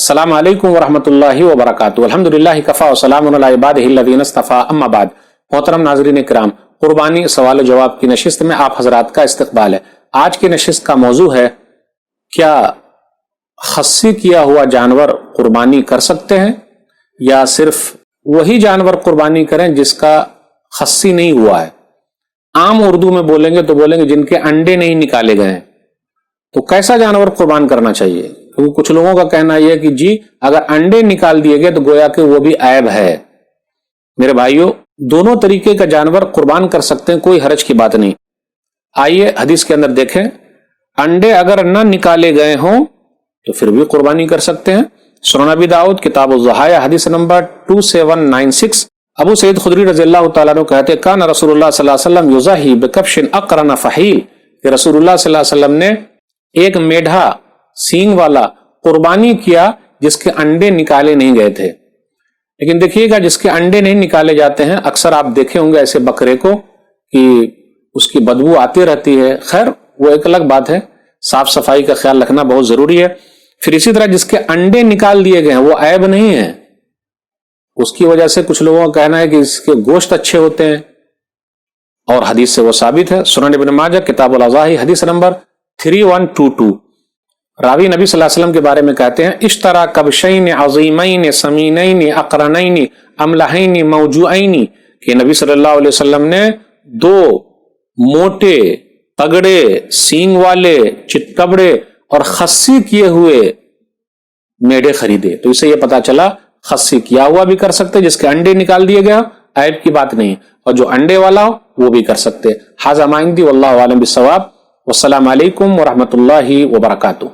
अस्सलामु अलैकुम वरहमतुल्लाहि वबरकातुहू। अल्हम्दुलिल्लाहि कफ़ा व सलामुन अला इबादिहिल्लज़ीना इस्तफ़ा, अम्मा बाद। मोहतरम नाज़रीन किराम, कुर्बानी सवाल जवाब की नशिस्त में आप हजरात का इस्तकबाल है। आज की नशिस्त का मौजू है, क्या खस्सी किया हुआ जानवर कुर्बानी कर सकते हैं या सिर्फ वही जानवर कुर्बानी करें जिसका खस्सी नहीं हुआ है। आम उर्दू में बोलेंगे तो बोलेंगे जिनके अंडे नहीं निकाले गए हैं। तो कैसा जानवर कुर्बान करना चाहिए? क्योंकि कुछ लोगों का कहना यह है कि जी अगर अंडे निकाल दिए गए तो गोया कि वो भी ऐब है। मेरे भाइयों, दोनों तरीके का जानवर कुर्बान कर सकते हैं, कोई हरज की बात नहीं। आइए हदीस के अंदर देखें, अंडे अगर न निकाले गए हों तो फिर भी कुर्बानी कर सकते हैं। सुनन अबी दाऊद किताब ज़हाया हदीस नंबर 2796, अबू सईद खुदरी रज़ियल्लाहु ताला अन्हु कहते हैं, कान रसूलुल्लाह सल्लल्लाहु अलैहि वसल्लम युज़ही बिकब्शिन अक़रन फ़हील, कि रसूलुल्लाह सल्लल्लाहु अलैहि वसल्लम ने एक मेढा सींग वाला कुर्बानी किया जिसके अंडे निकाले नहीं गए थे। लेकिन देखिएगा, जिसके अंडे नहीं निकाले जाते हैं, अक्सर आप देखे होंगे ऐसे बकरे को कि उसकी बदबू आती रहती है। खैर वो एक अलग बात है, साफ सफाई का ख्याल रखना बहुत जरूरी है। फिर इसी तरह जिसके अंडे निकाल दिए गए हैं वो ऐब नहीं है, उसकी वजह से कुछ लोगों का कहना है कि इसके गोश्त अच्छे होते हैं और हदीस से वो साबित है। सुनन इब्न माजा किताबुल अज़ाही हदीस नंबर 3122, रावी नबी सल्लल्लाहु अलैहि वसल्लम के बारे में कहते हैं, इश्तरा कबशैन अज़ीमैन समीनैन अक़रनैन अमलहैन मौजूऐन, कि नबी सल्लल्लाहु अलैहि वसल्लम ने दो मोटे तगड़े सींग वाले चितकबड़े और खस्सी किए हुए मेढे खरीदे। तो इससे यह पता चला खस्सी किया हुआ भी कर सकते, जिसके अंडे निकाल दिए गए, ऐब की बात नहीं, और जो अंडे वाला हो वो भी कर सकते। हाज़ा मा इंदी वल्लाहु आलम बिस्सवाब। वस्सलामु अलैकुम वरहमतुल्लाहि वबरकातुहू।